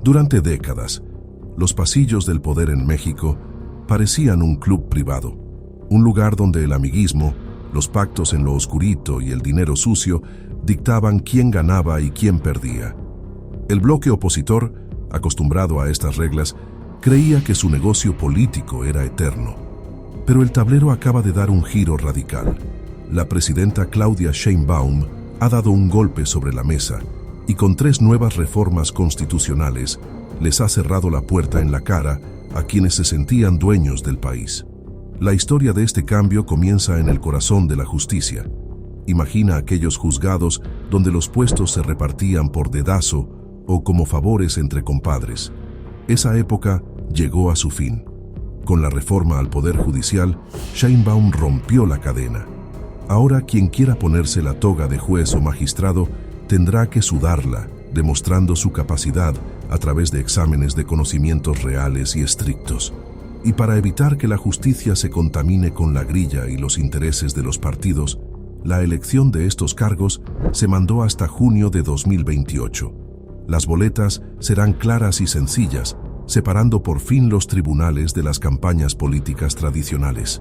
Durante décadas, los pasillos del poder en México parecían un club privado, un lugar donde el amiguismo, los pactos en lo oscurito y el dinero sucio dictaban quién ganaba y quién perdía. El bloque opositor, acostumbrado a estas reglas, creía que su negocio político era eterno. Pero el tablero acaba de dar un giro radical. La presidenta Claudia Sheinbaum ha dado un golpe sobre la mesa y con 3 nuevas reformas constitucionales les ha cerrado la puerta en la cara a quienes se sentían dueños del país. La historia de este cambio comienza en el corazón de la justicia. Imagina aquellos juzgados donde los puestos se repartían por dedazo o como favores entre compadres. Esa época llegó a su fin. Con la reforma al Poder Judicial, Sheinbaum rompió la cadena. Ahora quien quiera ponerse la toga de juez o magistrado tendrá que sudarla, demostrando su capacidad a través de exámenes de conocimientos reales y estrictos. Y para evitar que la justicia se contamine con la grilla y los intereses de los partidos, la elección de estos cargos se mandó hasta junio de 2028. Las boletas serán claras y sencillas, separando por fin los tribunales de las campañas políticas tradicionales.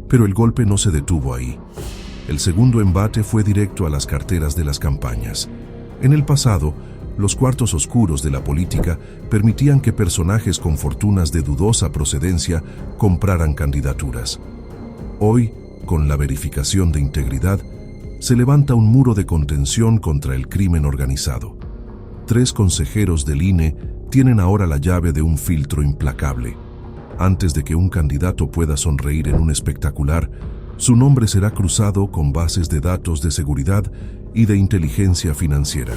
Pero el golpe no se detuvo ahí. El segundo embate fue directo a las carteras de las campañas. En el pasado, los cuartos oscuros de la política permitían que personajes con fortunas de dudosa procedencia compraran candidaturas. Hoy, con la verificación de integridad, se levanta un muro de contención contra el crimen organizado. 3 consejeros del INE tienen ahora la llave de un filtro implacable. Antes de que un candidato pueda sonreír en un espectacular, su nombre será cruzado con bases de datos de seguridad y de inteligencia financiera.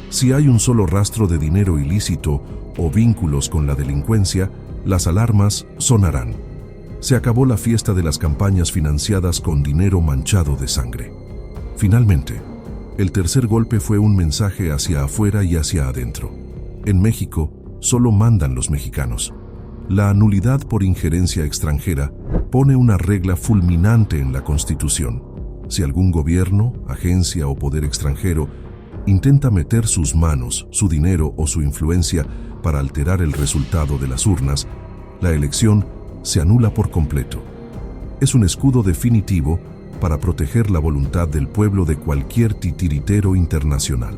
Si hay un solo rastro de dinero ilícito o vínculos con la delincuencia, las alarmas sonarán. Se acabó la fiesta de las campañas financiadas con dinero manchado de sangre. Finalmente, el tercer golpe fue un mensaje hacia afuera y hacia adentro. En México, solo mandan los mexicanos. La nulidad por injerencia extranjera pone una regla fulminante en la Constitución. Si algún gobierno, agencia o poder extranjero intenta meter sus manos, su dinero o su influencia para alterar el resultado de las urnas, la elección se anula por completo. Es un escudo definitivo para proteger la voluntad del pueblo de cualquier titiritero internacional.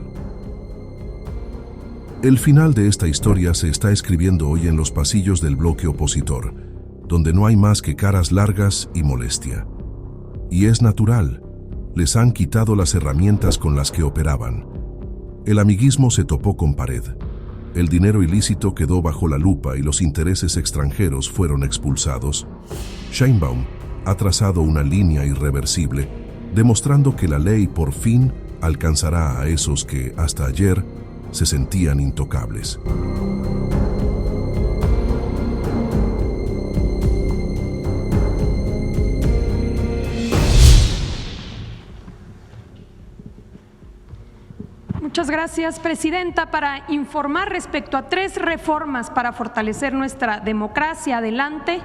El final de esta historia se está escribiendo hoy en los pasillos del bloque opositor, donde no hay más que caras largas y molestia. Y es natural, les han quitado las herramientas con las que operaban. El amiguismo se topó con pared. El dinero ilícito quedó bajo la lupa y los intereses extranjeros fueron expulsados. Sheinbaum ha trazado una línea irreversible, demostrando que la ley por fin alcanzará a esos que, hasta ayer, se sentían intocables. Muchas gracias, Presidenta. Para informar respecto a 3 reformas para fortalecer nuestra democracia. Adelante.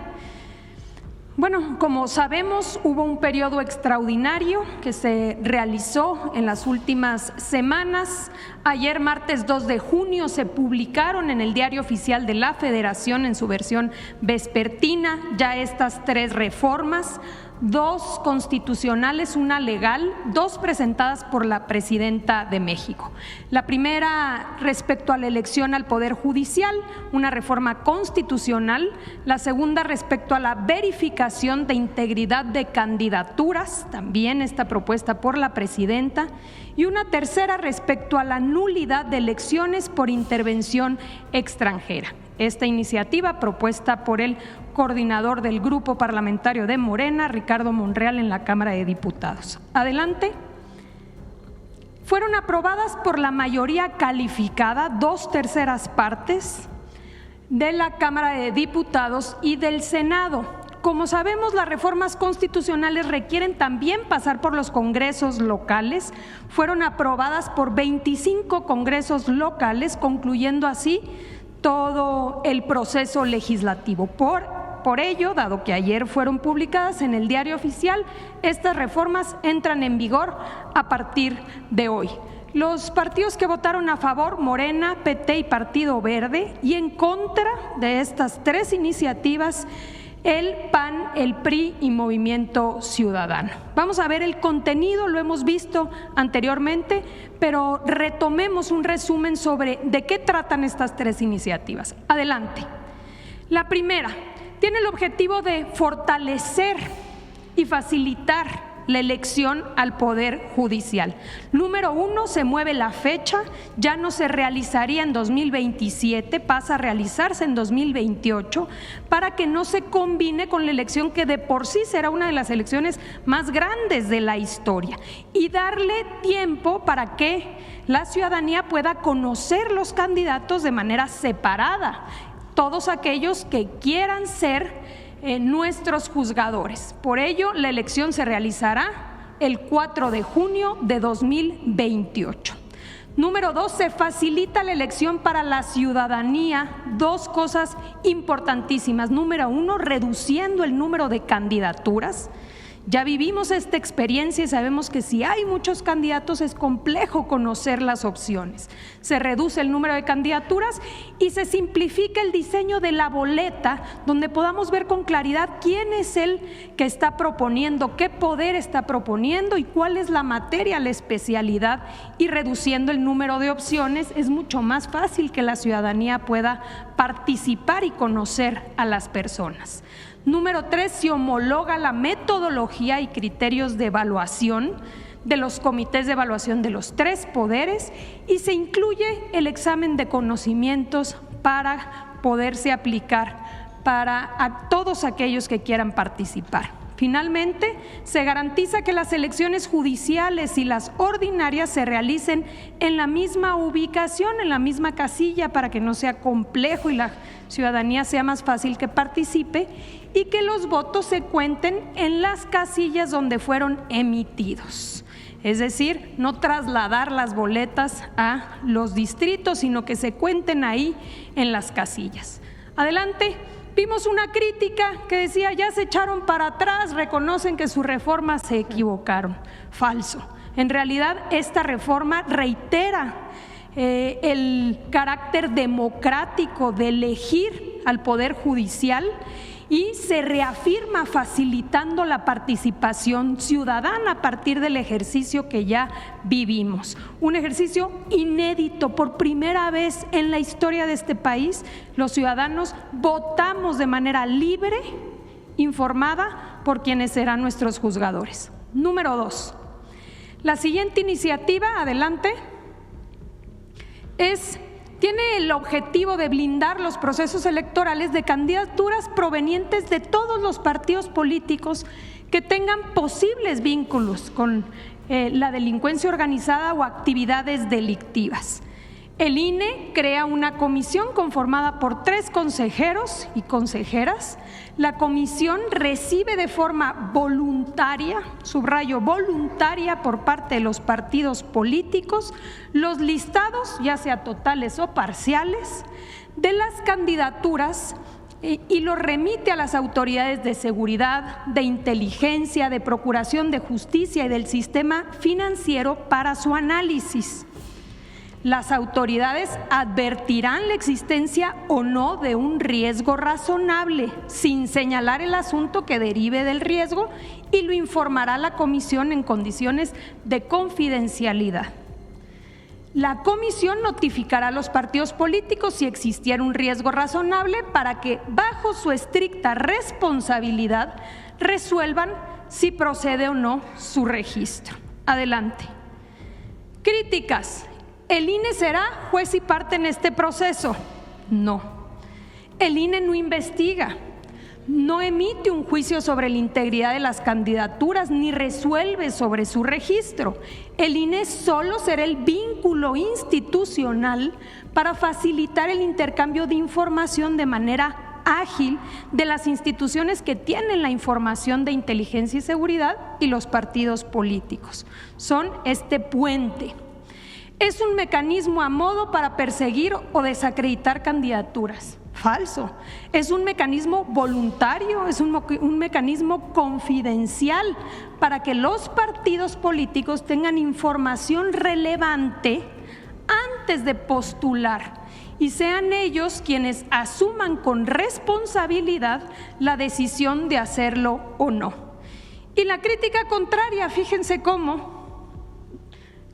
Bueno, como sabemos, hubo un periodo extraordinario que se realizó en las últimas semanas. Ayer, martes 2 de junio, se publicaron en el Diario Oficial de la Federación, en su versión vespertina, ya estas 3 reformas. 2 constitucionales, una legal, 2 presentadas por la Presidenta de México. La primera respecto a la elección al Poder Judicial, una reforma constitucional. La segunda respecto a la verificación de integridad de candidaturas, también esta propuesta por la Presidenta. Y una tercera respecto a la nulidad de elecciones por intervención extranjera. Esta iniciativa propuesta por el coordinador del Grupo Parlamentario de Morena, Ricardo Monreal, en la Cámara de Diputados. Adelante. Fueron aprobadas por la mayoría calificada, 2/3 partes, de la Cámara de Diputados y del Senado. Como sabemos, las reformas constitucionales requieren también pasar por los congresos locales. Fueron aprobadas por 25 congresos locales, concluyendo así todo el proceso legislativo. Por ello, dado que ayer fueron publicadas en el Diario Oficial, estas reformas entran en vigor a partir de hoy. Los partidos que votaron a favor, Morena, PT y Partido Verde, y en contra de estas tres iniciativas, el PAN, el PRI y Movimiento Ciudadano. Vamos a ver el contenido, lo hemos visto anteriormente, pero retomemos un resumen sobre de qué tratan estas tres iniciativas. Adelante. La primera tiene el objetivo de fortalecer y facilitar la elección al Poder Judicial. Número 1, se mueve la fecha, ya no se realizaría en 2027, pasa a realizarse en 2028, para que no se combine con la elección que de por sí será una de las elecciones más grandes de la historia, y darle tiempo para que la ciudadanía pueda conocer los candidatos de manera separada, todos aquellos que quieran ser nuestros juzgadores. Por ello, la elección se realizará el 4 de junio de 2028. Número 2, se facilita la elección para la ciudadanía. Dos cosas importantísimas. Número 1, reduciendo el número de candidaturas. Ya vivimos esta experiencia y sabemos que si hay muchos candidatos es complejo conocer las opciones. Se reduce el número de candidaturas y se simplifica el diseño de la boleta, donde podamos ver con claridad quién es el que está proponiendo, qué poder está proponiendo y cuál es la materia, la especialidad, y reduciendo el número de opciones es mucho más fácil que la ciudadanía pueda participar y conocer a las personas. Número 3, se homologa la metodología y criterios de evaluación de los comités de evaluación de los tres poderes y se incluye el examen de conocimientos para poderse aplicar a todos aquellos que quieran participar. Finalmente, se garantiza que las elecciones judiciales y las ordinarias se realicen en la misma ubicación, en la misma casilla, para que no sea complejo y la ciudadanía sea más fácil que participe, y que los votos se cuenten en las casillas donde fueron emitidos. Es decir, no trasladar las boletas a los distritos, sino que se cuenten ahí en las casillas. Adelante. Vimos una crítica que decía, ya se echaron para atrás, reconocen que su reforma se equivocaron. Falso. En realidad, esta reforma reitera el carácter democrático de elegir al Poder Judicial y se reafirma facilitando la participación ciudadana a partir del ejercicio que ya vivimos. Un ejercicio inédito, por primera vez en la historia de este país, los ciudadanos votamos de manera libre, informada por quienes serán nuestros juzgadores. Número 2, la siguiente iniciativa, adelante, tiene el objetivo de blindar los procesos electorales de candidaturas provenientes de todos los partidos políticos que tengan posibles vínculos con la delincuencia organizada o actividades delictivas. El INE crea una comisión conformada por 3 consejeros y consejeras. La comisión recibe de forma voluntaria, subrayo voluntaria, por parte de los partidos políticos, los listados, ya sea totales o parciales, de las candidaturas y lo remite a las autoridades de seguridad, de inteligencia, de procuración de justicia y del sistema financiero para su análisis. Las autoridades advertirán la existencia o no de un riesgo razonable, sin señalar el asunto que derive del riesgo, y lo informará la comisión en condiciones de confidencialidad. La comisión notificará a los partidos políticos si existiera un riesgo razonable para que, bajo su estricta responsabilidad, resuelvan si procede o no su registro. Adelante. Críticas. ¿El INE será juez y parte en este proceso? No. El INE no investiga, no emite un juicio sobre la integridad de las candidaturas ni resuelve sobre su registro. El INE solo será el vínculo institucional para facilitar el intercambio de información de manera ágil de las instituciones que tienen la información de inteligencia y seguridad y los partidos políticos. Son este puente. Es un mecanismo a modo para perseguir o desacreditar candidaturas. Falso. Es un mecanismo voluntario, es un mecanismo confidencial para que los partidos políticos tengan información relevante antes de postular y sean ellos quienes asuman con responsabilidad la decisión de hacerlo o no. Y la crítica contraria, fíjense cómo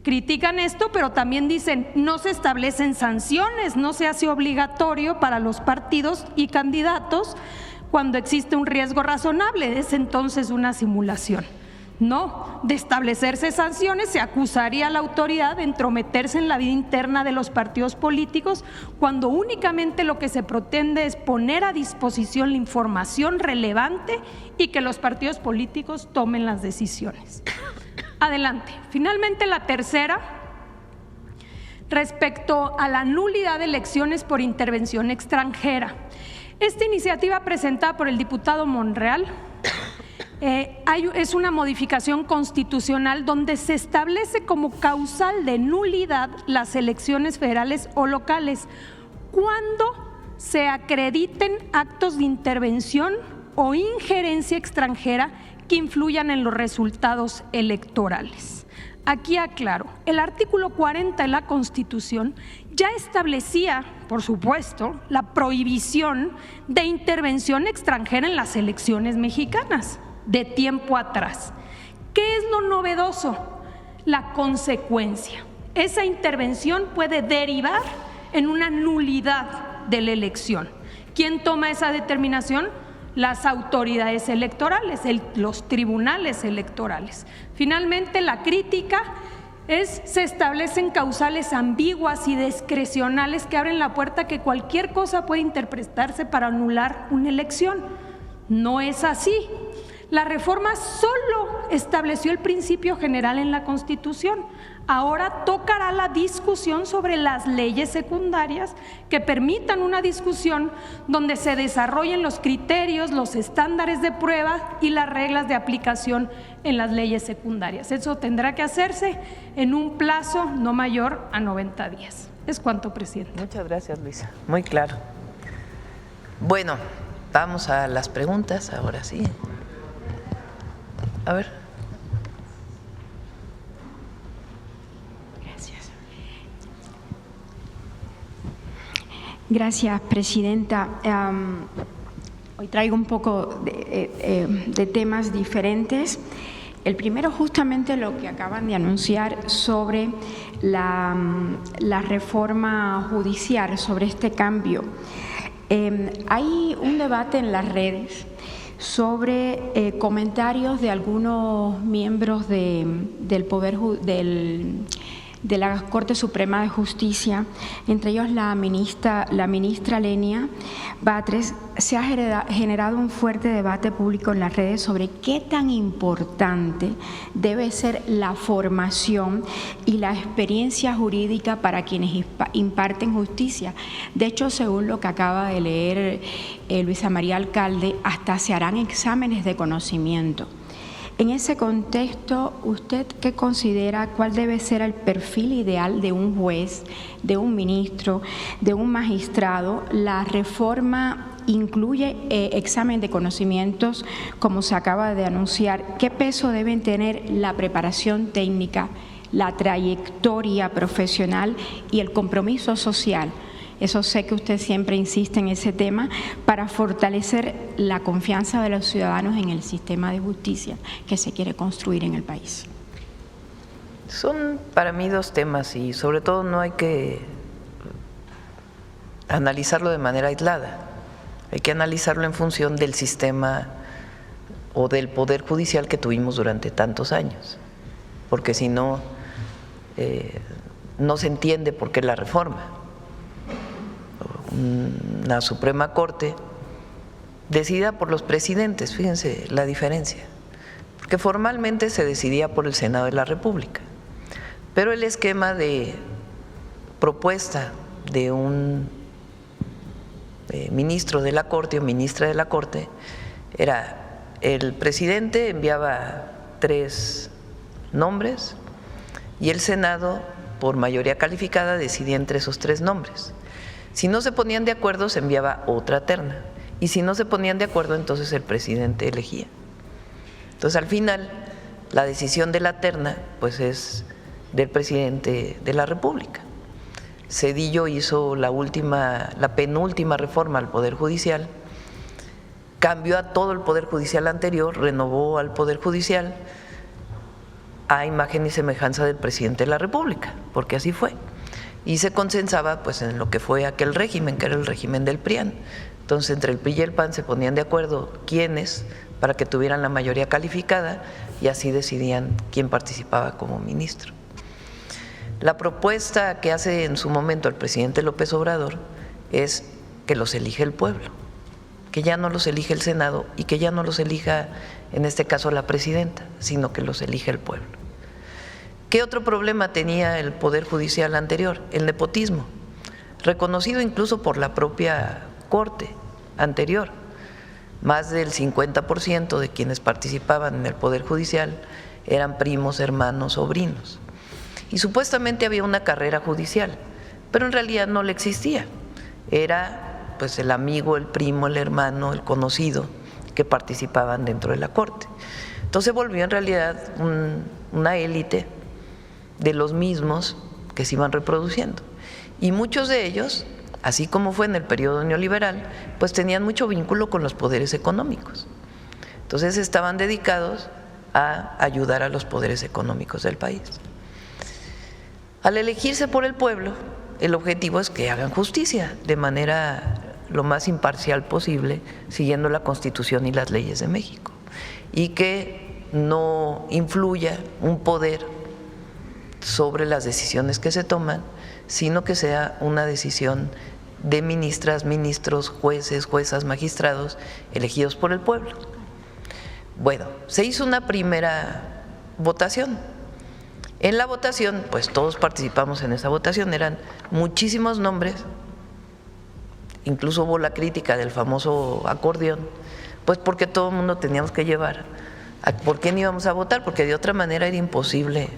critican esto, pero también dicen no se establecen sanciones, no se hace obligatorio para los partidos y candidatos cuando existe un riesgo razonable, es entonces una simulación. No, de establecerse sanciones se acusaría a la autoridad de entrometerse en la vida interna de los partidos políticos cuando únicamente lo que se pretende es poner a disposición la información relevante y que los partidos políticos tomen las decisiones. Adelante. Finalmente, la tercera, respecto a la nulidad de elecciones por intervención extranjera. Esta iniciativa presentada por el diputado Monreal es una modificación constitucional donde se establece como causal de nulidad las elecciones federales o locales cuando se acrediten actos de intervención o injerencia extranjera que influyan en los resultados electorales. Aquí aclaro, el artículo 40 de la Constitución ya establecía, por supuesto, la prohibición de intervención extranjera en las elecciones mexicanas de tiempo atrás. ¿Qué es lo novedoso? La consecuencia. Esa intervención puede derivar en una nulidad de la elección. ¿Quién toma esa determinación? Las autoridades electorales, los tribunales electorales. Finalmente, la crítica se establecen causales ambiguas y discrecionales que abren la puerta a que cualquier cosa puede interpretarse para anular una elección. No es así. La reforma solo estableció el principio general en la Constitución. Ahora tocará la discusión sobre las leyes secundarias que permitan una discusión donde se desarrollen los criterios, los estándares de prueba y las reglas de aplicación en las leyes secundarias. Eso tendrá que hacerse en un plazo no mayor a 90 días. Es cuanto, presidente. Muchas gracias, Luisa. Muy claro. Bueno, vamos a las preguntas ahora sí. A ver. Gracias, presidenta. Hoy traigo un poco de temas diferentes. El primero, justamente lo que acaban de anunciar sobre la reforma judicial, sobre este cambio. Hay un debate en las redes sobre comentarios de algunos miembros del Poder de la Corte Suprema de Justicia, entre ellos la ministra Lenia Batres. Se ha generado un fuerte debate público en las redes sobre qué tan importante debe ser la formación y la experiencia jurídica para quienes imparten justicia. De hecho, según lo que acaba de leer Luisa María Alcalde, hasta se harán exámenes de conocimiento. En ese contexto, ¿usted qué considera cuál debe ser el perfil ideal de un juez, de un ministro, de un magistrado? La reforma incluye examen de conocimientos, como se acaba de anunciar. ¿Qué peso deben tener la preparación técnica, la trayectoria profesional y el compromiso social? Eso sé que usted siempre insiste en ese tema para fortalecer la confianza de los ciudadanos en el sistema de justicia que se quiere construir en el país. Son para mí dos temas y sobre todo no hay que analizarlo de manera aislada. Hay que analizarlo en función del sistema o del poder judicial que tuvimos durante tantos años, porque si no, no se entiende por qué la reforma. Una Suprema Corte decidida por los presidentes, fíjense la diferencia, porque formalmente se decidía por el Senado de la República, pero el esquema de propuesta de un ministro de la Corte o ministra de la Corte era el presidente enviaba 3 nombres y el Senado por mayoría calificada decidía entre esos 3 nombres. Si no se ponían de acuerdo, se enviaba otra terna. Y si no se ponían de acuerdo, entonces el presidente elegía. Entonces, al final, la decisión de la terna, pues es del presidente de la República. Zedillo hizo la penúltima reforma al Poder Judicial, cambió a todo el Poder Judicial anterior, renovó al Poder Judicial a imagen y semejanza del presidente de la República, porque así fue. Y se consensaba pues en lo que fue aquel régimen, que era el régimen del PRIAN. Entonces, entre el PRI y el PAN se ponían de acuerdo quiénes para que tuvieran la mayoría calificada y así decidían quién participaba como ministro. La propuesta que hace en su momento el presidente López Obrador es que los elige el pueblo, que ya no los elige el Senado y que ya no los elija, en este caso, la presidenta, sino que los elige el pueblo. ¿Qué otro problema tenía el Poder Judicial anterior? El nepotismo, reconocido incluso por la propia Corte anterior. Más del 50% de quienes participaban en el Poder Judicial eran primos, hermanos, sobrinos. Y supuestamente había una carrera judicial, pero en realidad no le existía. Era pues el amigo, el primo, el hermano, el conocido que participaban dentro de la Corte. Entonces volvió en realidad una élite de los mismos que se iban reproduciendo. Y muchos de ellos, así como fue en el periodo neoliberal, pues tenían mucho vínculo con los poderes económicos. Entonces estaban dedicados a ayudar a los poderes económicos del país. Al elegirse por el pueblo, el objetivo es que hagan justicia de manera lo más imparcial posible, siguiendo la Constitución y las leyes de México, y que no influya un poder sobre las decisiones que se toman, sino que sea una decisión de ministras, ministros, jueces, juezas, magistrados elegidos por el pueblo. Bueno, se hizo una primera votación. En la votación, pues todos participamos en esa votación, eran muchísimos nombres, incluso hubo la crítica del famoso acordeón, pues porque todo el mundo teníamos que llevar. ¿Por quién íbamos a votar? Porque de otra manera era imposible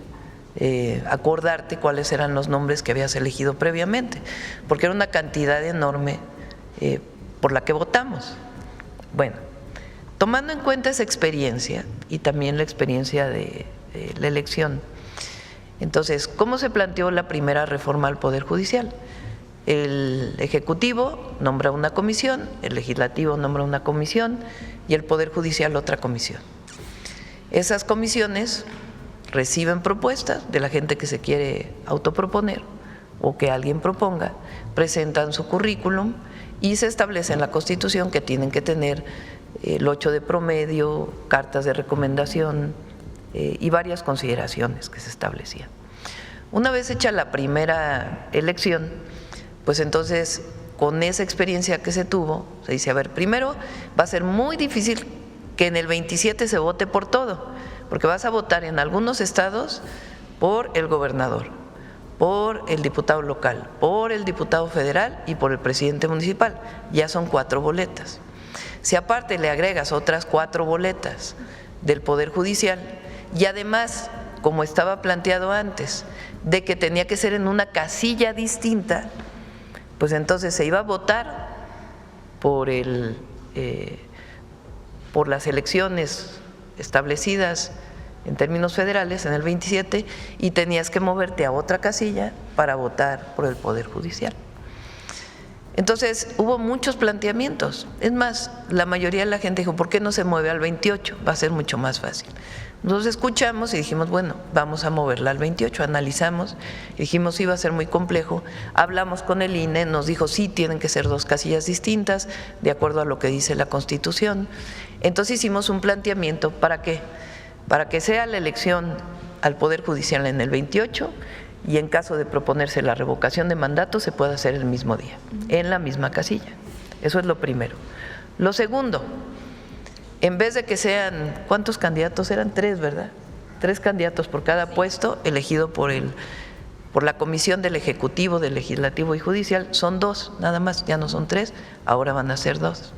acordarte cuáles eran los nombres que habías elegido previamente, porque era una cantidad enorme por la que votamos. Bueno, tomando en cuenta esa experiencia y también la experiencia de la elección, entonces, ¿cómo se planteó la primera reforma al Poder Judicial? El Ejecutivo nombra una comisión, el Legislativo nombra una comisión y el Poder Judicial otra comisión. Esas comisiones reciben propuestas de la gente que se quiere autoproponer o que alguien proponga, presentan su currículum y se establece en la Constitución que tienen que tener el 8 de promedio, cartas de recomendación y varias consideraciones que se establecían. Una vez hecha la primera elección, pues entonces con esa experiencia que se tuvo, se dice, a ver, primero va a ser muy difícil que en el 27 se vote por todo, porque vas a votar en algunos estados por el gobernador, por el diputado local, por el diputado federal y por el presidente municipal. Ya son 4 boletas. Si aparte le agregas otras 4 boletas del Poder Judicial y además, como estaba planteado antes, de que tenía que ser en una casilla distinta, pues entonces se iba a votar por las elecciones establecidas en términos federales en el 27 y tenías que moverte a otra casilla para votar por el Poder Judicial. Entonces hubo muchos planteamientos, es más, la mayoría de la gente dijo, ¿por qué no se mueve al 28? Va a ser mucho más fácil. Nosotros escuchamos y dijimos, bueno, vamos a moverla al 28, analizamos y dijimos, sí, va a ser muy complejo. Hablamos con el INE, nos dijo, sí, tienen que ser 2 casillas distintas, de acuerdo a lo que dice la Constitución. Entonces hicimos un planteamiento, ¿para qué? Para que sea la elección al Poder Judicial en el 28 y en caso de proponerse la revocación de mandato se puede hacer el mismo día, en la misma casilla. Eso es lo primero. Lo segundo, en vez de que sean, ¿cuántos candidatos eran? 3, ¿verdad? 3 candidatos por cada puesto elegido por la comisión del Ejecutivo, del Legislativo y Judicial, son 2 nada más, ya no son 3, ahora van a ser 2.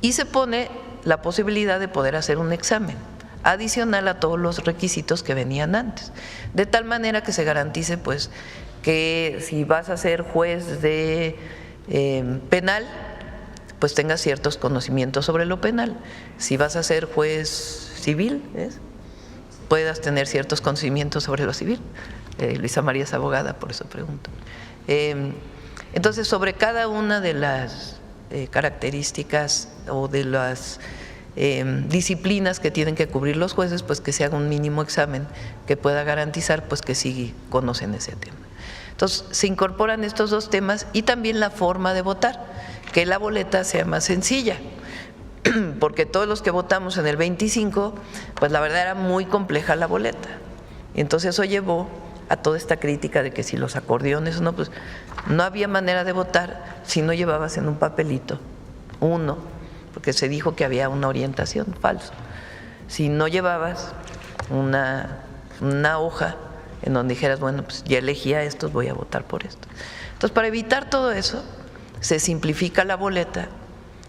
Y se pone la posibilidad de poder hacer un examen adicional a todos los requisitos que venían antes, de tal manera que se garantice pues que si vas a ser juez de penal, pues tengas ciertos conocimientos sobre lo penal. Si vas a ser juez civil, puedas tener ciertos conocimientos sobre lo civil. Luisa María es abogada, por eso pregunto. Entonces, sobre cada una de las características o de las disciplinas que tienen que cubrir los jueces, pues que se haga un mínimo examen que pueda garantizar pues que sí conocen ese tema. Entonces, se incorporan estos dos temas y también la forma de votar, que la boleta sea más sencilla, porque todos los que votamos en el 25, pues la verdad era muy compleja la boleta. Y entonces eso llevó a toda esta crítica de que si los acordeones o no, pues no había manera de votar si no llevabas en un papelito uno, porque se dijo que había una orientación, falso. Si no llevabas una hoja en donde dijeras, bueno, pues ya elegí a estos, voy a votar por esto. Entonces, para evitar todo eso, se simplifica la boleta,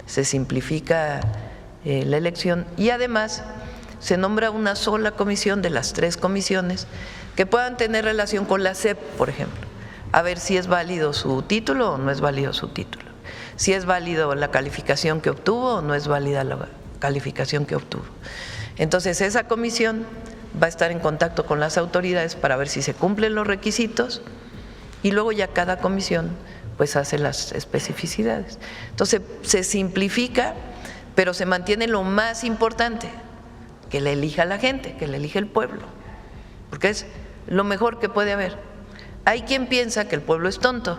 se simplifica la elección y además se nombra una sola comisión de las 3 comisiones que puedan tener relación con la SEP, por ejemplo, a ver si es válido su título o no es válido su título, si es válido la calificación que obtuvo o no es válida la calificación que obtuvo. Entonces, esa comisión va a estar en contacto con las autoridades para ver si se cumplen los requisitos y luego ya cada comisión pues hace las especificidades. Entonces, se simplifica, pero se mantiene lo más importante, que la elija la gente, que la elija el pueblo, porque es lo mejor que puede haber. Hay quien piensa que el pueblo es tonto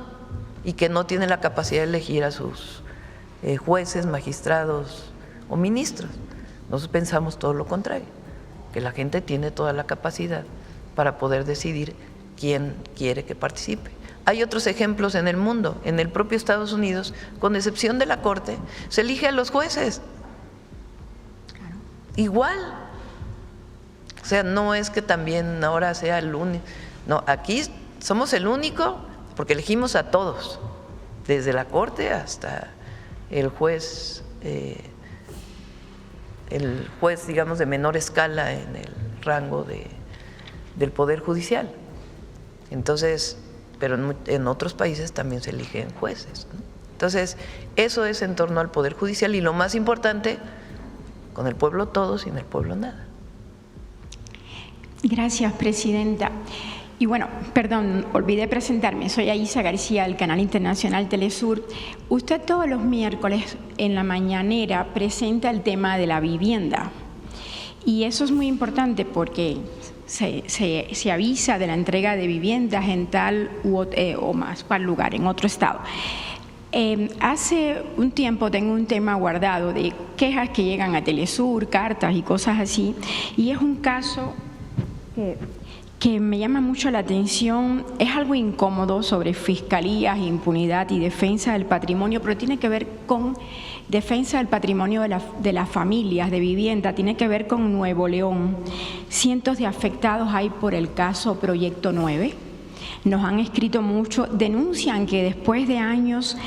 y que no tiene la capacidad de elegir a sus jueces, magistrados o ministros. Nosotros pensamos todo lo contrario, que la gente tiene toda la capacidad para poder decidir quién quiere que participe. Hay otros ejemplos en el mundo, en el propio Estados Unidos, con excepción de la Corte, se elige a los jueces. Claro. Igual. O sea, no es que también ahora sea el único. No, aquí somos el único porque elegimos a todos, desde la Corte hasta el juez, digamos, de menor escala en el rango del Poder Judicial. Entonces, pero en otros países también se eligen jueces, ¿no? Entonces, eso es en torno al Poder Judicial y lo más importante, con el pueblo todo, sin el pueblo nada. Gracias, Presidenta. Y bueno, perdón, olvidé presentarme. Soy Aisa García, del Canal Internacional Telesur. Usted todos los miércoles en la mañanera presenta el tema de la vivienda. Y eso es muy importante porque se avisa de la entrega de viviendas en tal o más cual lugar, en otro estado. Hace un tiempo tengo un tema guardado de quejas que llegan a Telesur, cartas y cosas así, y es un caso que me llama mucho la atención. Es algo incómodo sobre fiscalías, impunidad y defensa del patrimonio, pero tiene que ver con defensa del patrimonio de las familias, de vivienda, tiene que ver con Nuevo León. Cientos de afectados hay por el caso Proyecto 9. Nos han escrito mucho, denuncian que después de años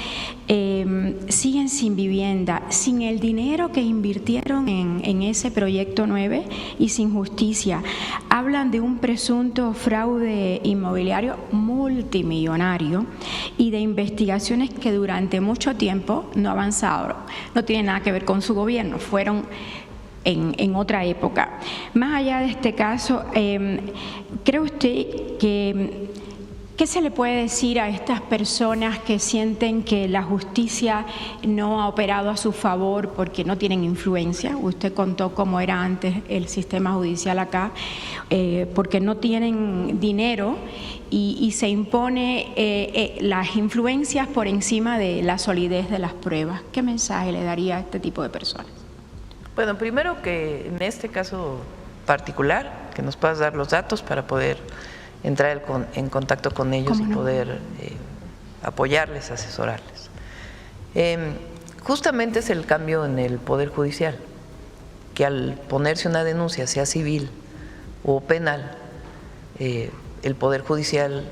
siguen sin vivienda, sin el dinero que invirtieron en ese Proyecto 9 y sin justicia. Hablan de un presunto fraude inmobiliario multimillonario y de investigaciones que durante mucho tiempo no avanzaron. No tienen nada que ver con su gobierno, fueron en otra época. Más allá de este caso, ¿cree usted que qué se le puede decir a estas personas que sienten que la justicia no ha operado a su favor porque no tienen influencia? Usted contó cómo era antes el sistema judicial acá, porque no tienen dinero y se impone las influencias por encima de la solidez de las pruebas. ¿Qué mensaje le daría a este tipo de personas? Bueno, primero que en este caso particular, que nos puedas dar los datos para poder entrar en contacto con ellos y poder apoyarles, asesorarles. Justamente es el cambio en el Poder Judicial, que al ponerse una denuncia, sea civil o penal, el Poder Judicial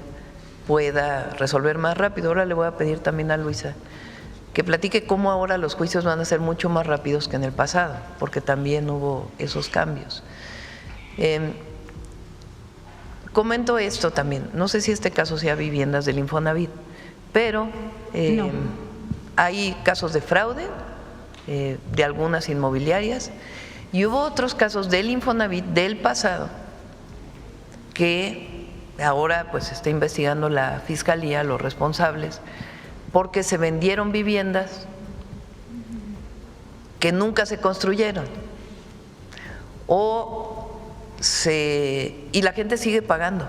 pueda resolver más rápido. Ahora le voy a pedir también a Luisa que platique cómo ahora los juicios van a ser mucho más rápidos que en el pasado, porque también hubo esos cambios. Comento esto también, no sé si este caso sea viviendas del Infonavit, pero hay casos de fraude de algunas inmobiliarias y hubo otros casos del Infonavit del pasado que ahora pues está investigando la Fiscalía, los responsables, porque se vendieron viviendas que nunca se construyeron y la gente sigue pagando.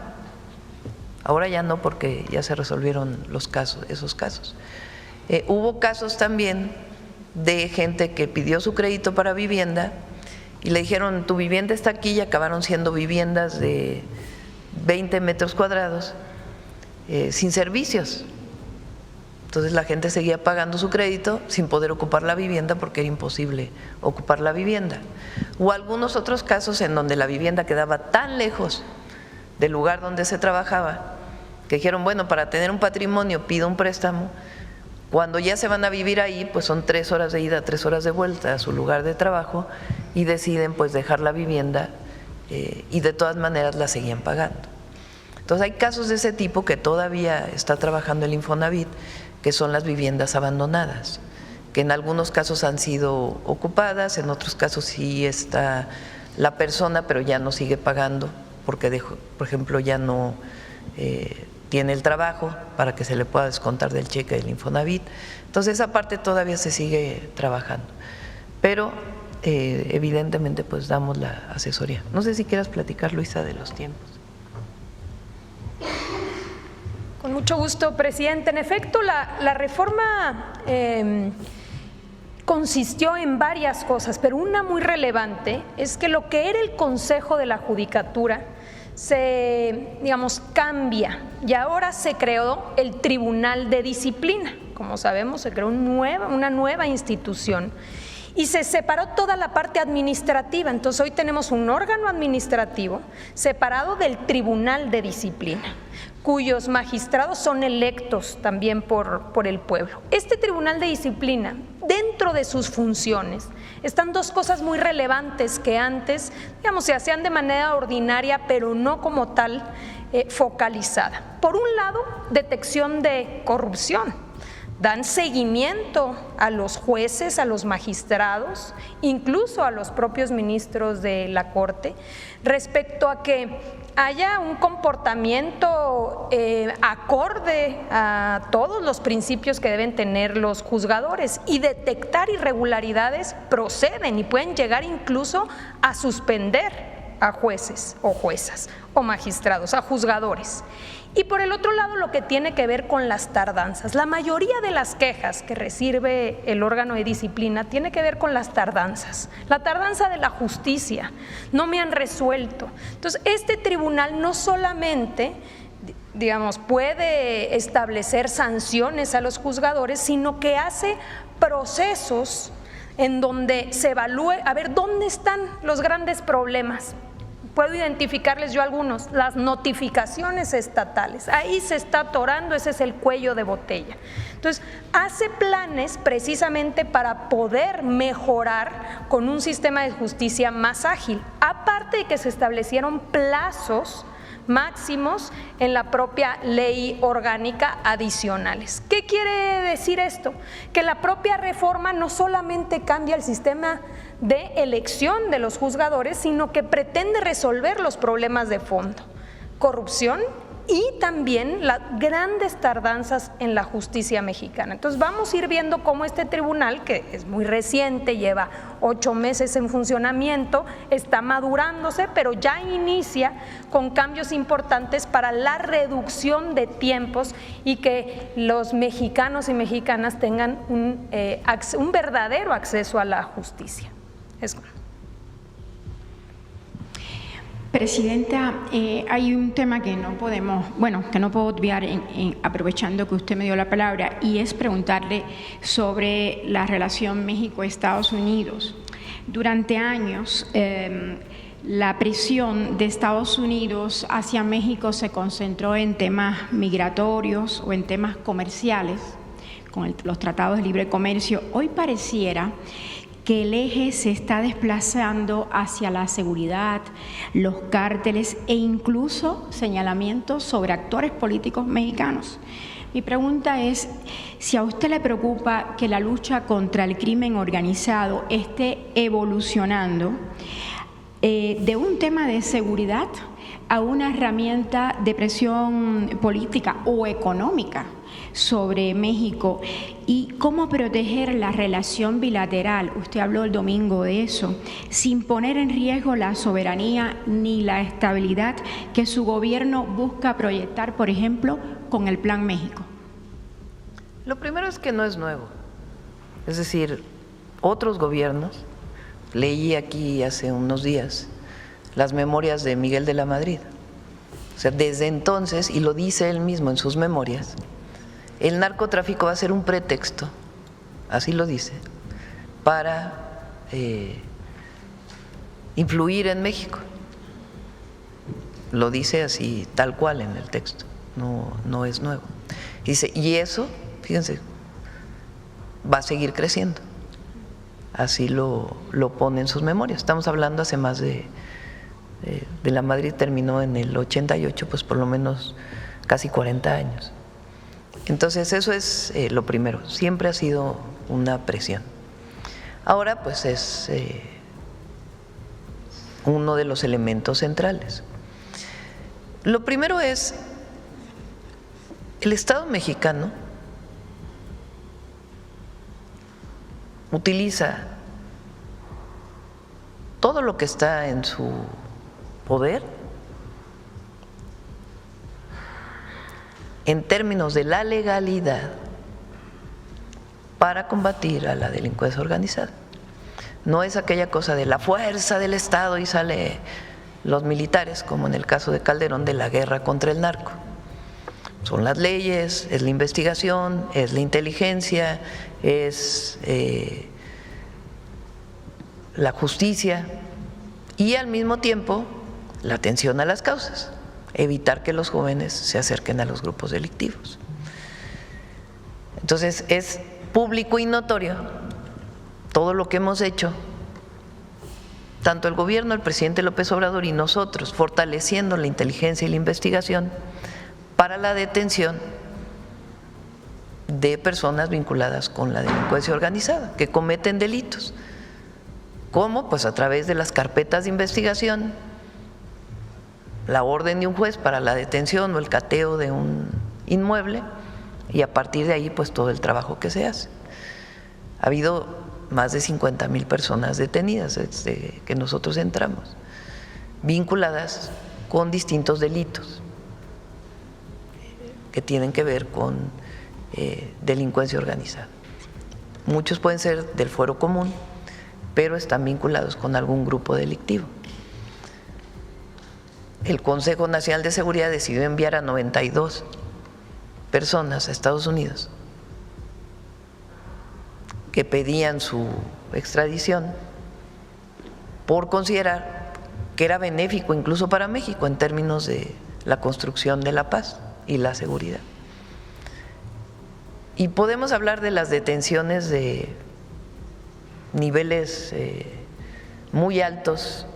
Ahora ya no, porque ya se resolvieron esos casos. Hubo casos también de gente que pidió su crédito para vivienda y le dijeron, tu vivienda está aquí, y acabaron siendo viviendas de 20 metros cuadrados sin servicios. Entonces la gente seguía pagando su crédito sin poder ocupar la vivienda porque era imposible ocupar la vivienda. O algunos otros casos en donde la vivienda quedaba tan lejos del lugar donde se trabajaba que dijeron, bueno, para tener un patrimonio pido un préstamo. Cuando ya se van a vivir ahí, pues son 3 horas de ida, 3 horas de vuelta a su lugar de trabajo y deciden pues dejar la vivienda y de todas maneras la seguían pagando. Entonces hay casos de ese tipo que todavía está trabajando el Infonavit, que son las viviendas abandonadas, que en algunos casos han sido ocupadas, en otros casos sí está la persona, pero ya no sigue pagando porque, por ejemplo, ya no tiene el trabajo para que se le pueda descontar del cheque del Infonavit. Entonces esa parte todavía se sigue trabajando, pero evidentemente pues damos la asesoría. No sé si quieras platicar, Luisa, de los tiempos. Con mucho gusto, presidente. En efecto, la reforma consistió en varias cosas, pero una muy relevante es que lo que era el Consejo de la Judicatura se, cambia y ahora se creó el Tribunal de Disciplina. Como sabemos, se creó una nueva institución y se separó toda la parte administrativa. Entonces hoy tenemos un órgano administrativo separado del Tribunal de Disciplina, cuyos magistrados son electos también por el pueblo. Este Tribunal de Disciplina, dentro de sus funciones, están dos cosas muy relevantes que antes, se hacían de manera ordinaria, pero no como tal focalizada. Por un lado, detección de corrupción. Dan seguimiento a los jueces, a los magistrados, incluso a los propios ministros de la Corte, respecto a que haya un comportamiento acorde a todos los principios que deben tener los juzgadores, y detectar irregularidades proceden y pueden llegar incluso a suspender a jueces o juezas o magistrados, a juzgadores. Y por el otro lado, lo que tiene que ver con las tardanzas. La mayoría de las quejas que recibe el órgano de disciplina tiene que ver con las tardanzas. La tardanza de la justicia, no me han resuelto. Entonces, este tribunal no solamente, puede establecer sanciones a los juzgadores, sino que hace procesos en donde se evalúe, a ver, ¿dónde están los grandes problemas? Puedo identificarles yo algunos, las notificaciones estatales, ahí se está atorando, ese es el cuello de botella. Entonces, hace planes precisamente para poder mejorar con un sistema de justicia más ágil, aparte de que se establecieron plazos máximos en la propia ley orgánica adicionales. ¿Qué quiere decir esto? Que la propia reforma no solamente cambia el sistema de elección de los juzgadores, sino que pretende resolver los problemas de fondo, corrupción y también las grandes tardanzas en la justicia mexicana. Entonces vamos a ir viendo cómo este tribunal, que es muy reciente, lleva 8 meses en funcionamiento, está madurándose, pero ya inicia con cambios importantes para la reducción de tiempos y que los mexicanos y mexicanas tengan un verdadero acceso a la justicia. Presidenta, hay un tema que no puedo obviar aprovechando que usted me dio la palabra, y es preguntarle sobre la relación México-Estados Unidos. Durante años, la presión de Estados Unidos hacia México se concentró en temas migratorios o en temas comerciales, con los tratados de libre comercio. Hoy pareciera que el eje se está desplazando hacia la seguridad, los cárteles e incluso señalamientos sobre actores políticos mexicanos. Mi pregunta es si a usted le preocupa que la lucha contra el crimen organizado esté evolucionando de un tema de seguridad a una herramienta de presión política o económica sobre México, y cómo proteger la relación bilateral, usted habló el domingo de eso, sin poner en riesgo la soberanía ni la estabilidad que su gobierno busca proyectar, por ejemplo, con el Plan México. Lo primero es que no es nuevo, es decir, otros gobiernos, leí aquí hace unos días las memorias de Miguel de la Madrid, o sea, desde entonces, y lo dice él mismo en sus memorias, el narcotráfico va a ser un pretexto, así lo dice, para influir en México. Lo dice así, tal cual en el texto, no es nuevo. Dice, y eso, fíjense, va a seguir creciendo. Así lo pone en sus memorias. Estamos hablando hace más de la Madrid terminó en el 88, pues por lo menos casi 40 años. Entonces eso es lo primero, siempre ha sido una presión. Ahora pues es uno de los elementos centrales. Lo primero es, el Estado mexicano utiliza todo lo que está en su poder en términos de la legalidad para combatir a la delincuencia organizada. No es aquella cosa de la fuerza del Estado y sale los militares, como en el caso de Calderón, de la guerra contra el narco. Son las leyes, es la investigación, es la inteligencia, es la justicia y al mismo tiempo la atención a las causas, evitar que los jóvenes se acerquen a los grupos delictivos. Entonces es público y notorio todo lo que hemos hecho, tanto el gobierno, el presidente López Obrador y nosotros, fortaleciendo la inteligencia y la investigación para la detención de personas vinculadas con la delincuencia organizada, que cometen delitos. ¿Cómo? Pues a través de las carpetas de investigación, la orden de un juez para la detención o el cateo de un inmueble, y a partir de ahí pues todo el trabajo que se hace. Ha habido más de 50,000 personas detenidas desde que nosotros entramos, vinculadas con distintos delitos que tienen que ver con delincuencia organizada. Muchos pueden ser del fuero común, pero están vinculados con algún grupo delictivo. El Consejo Nacional de Seguridad decidió enviar a 92 personas a Estados Unidos que pedían su extradición por considerar que era benéfico incluso para México en términos de la construcción de la paz y la seguridad. Y podemos hablar de las detenciones de niveles muy altos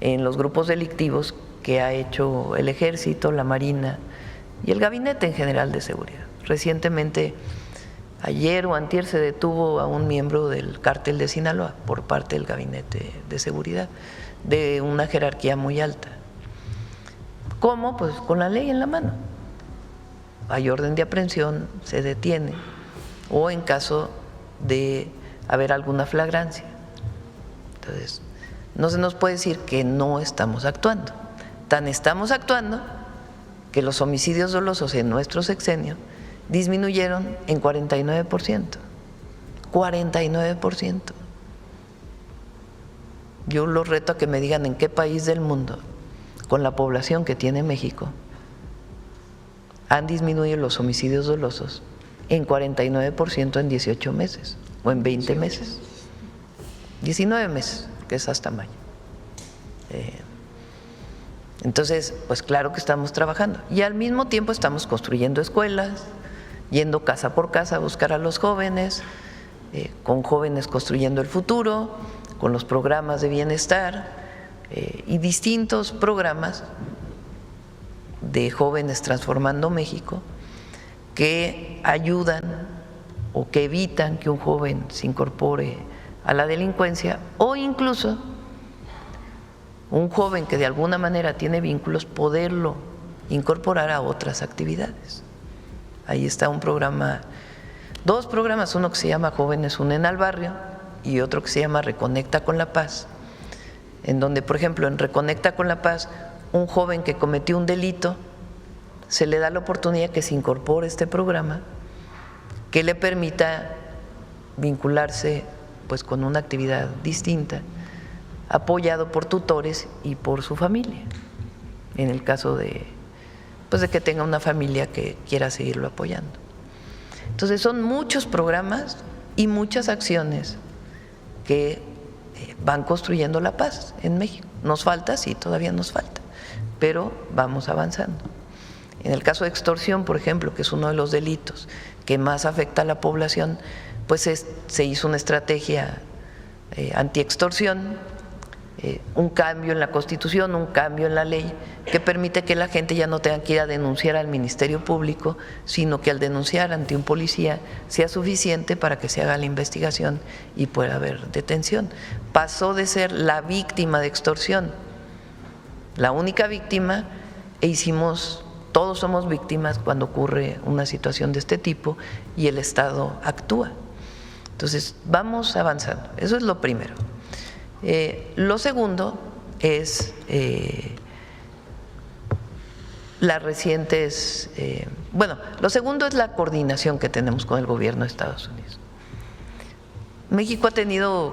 en los grupos delictivos que ha hecho el Ejército, la Marina y el Gabinete en General de Seguridad. Recientemente, ayer o antier, se detuvo a un miembro del cártel de Sinaloa por parte del Gabinete de Seguridad, de una jerarquía muy alta. ¿Cómo? Pues con la ley en la mano. Hay orden de aprehensión, se detiene, o en caso de haber alguna flagrancia. Entonces, no se nos puede decir que no estamos actuando. Tan estamos actuando que los homicidios dolosos en nuestro sexenio disminuyeron en 49%. 49%. Yo los reto a que me digan en qué país del mundo, con la población que tiene México, han disminuido los homicidios dolosos en 49% en 18 meses o en 20 meses. 19 meses, que es hasta mayo. Entonces, pues claro que estamos trabajando y al mismo tiempo estamos construyendo escuelas, yendo casa por casa a buscar a los jóvenes, con jóvenes construyendo el futuro, con los programas de bienestar y distintos programas de jóvenes transformando México, que ayudan o que evitan que un joven se incorpore a la delincuencia, o incluso un joven que de alguna manera tiene vínculos, poderlo incorporar a otras actividades. Ahí está un programa, dos programas, uno que se llama Jóvenes Unen al Barrio y otro que se llama Reconecta con la Paz, en donde, por ejemplo, en Reconecta con la Paz, un joven que cometió un delito, se le da la oportunidad que se incorpore a este programa, que le permita vincularse pues con una actividad distinta, apoyado por tutores y por su familia, en el caso de, pues de que tenga una familia que quiera seguirlo apoyando. Entonces son muchos programas y muchas acciones que van construyendo la paz en México. Nos falta, sí, todavía nos falta, pero vamos avanzando. En el caso de extorsión, por ejemplo, que es uno de los delitos que más afecta a la población, pues se hizo una estrategia antiextorsión, un cambio en la Constitución, un cambio en la ley que permite que la gente ya no tenga que ir a denunciar al Ministerio Público, sino que al denunciar ante un policía sea suficiente para que se haga la investigación y pueda haber detención. Pasó de ser la víctima de extorsión, la única víctima, e hicimos, todos somos víctimas cuando ocurre una situación de este tipo y el Estado actúa. Entonces, vamos avanzando, eso es lo primero. Lo segundo es las recientes, lo segundo es la coordinación que tenemos con el gobierno de Estados Unidos. México ha tenido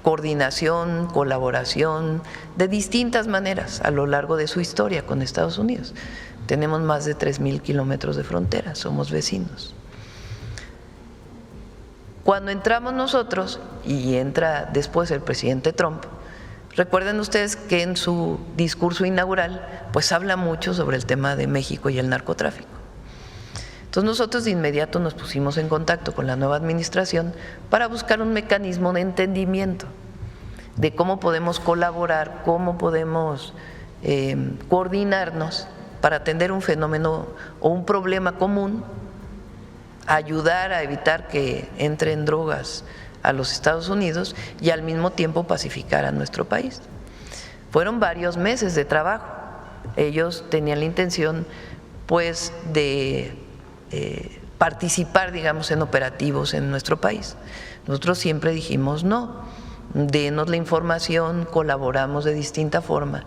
coordinación, colaboración de distintas maneras a lo largo de su historia con Estados Unidos. Tenemos más de 3,000 kilómetros de frontera, somos vecinos. Cuando entramos nosotros y entra después el presidente Trump, recuerden ustedes que en su discurso inaugural pues habla mucho sobre el tema de México y el narcotráfico. Entonces nosotros de inmediato nos pusimos en contacto con la nueva administración para buscar un mecanismo de entendimiento de cómo podemos colaborar, cómo podemos coordinarnos para atender un fenómeno o un problema común, ayudar a evitar que entren drogas a los Estados Unidos y al mismo tiempo pacificar a nuestro país. Fueron varios meses de trabajo. Ellos tenían la intención pues de participar, digamos, en operativos en nuestro país. Nosotros siempre dijimos no, denos la información, colaboramos de distinta forma,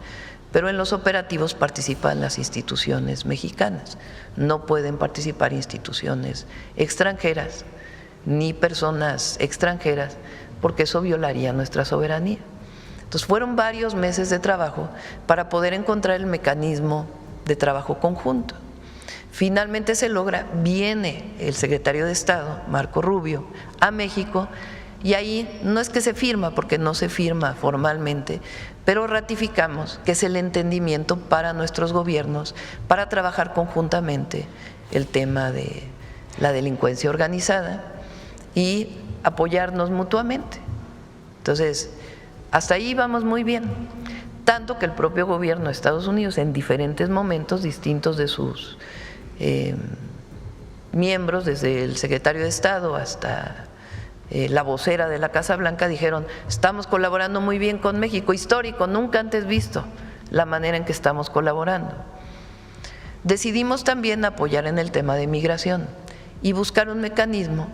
pero en los operativos participan las instituciones mexicanas. No pueden participar instituciones extranjeras ni personas extranjeras porque eso violaría nuestra soberanía. Entonces fueron varios meses de trabajo para poder encontrar el mecanismo de trabajo conjunto. Finalmente se logra, viene el secretario de Estado, Marco Rubio, a México y ahí no es que se firma, porque no se firma formalmente, pero ratificamos que es el entendimiento para nuestros gobiernos para trabajar conjuntamente el tema de la delincuencia organizada y apoyarnos mutuamente. Entonces, hasta ahí vamos muy bien, tanto que el propio gobierno de Estados Unidos en diferentes momentos distintos de sus miembros, desde el secretario de Estado hasta la vocera de la Casa Blanca, dijeron: estamos colaborando muy bien con México, histórico, nunca antes visto la manera en que estamos colaborando. Decidimos también apoyar en el tema de migración y buscar un mecanismo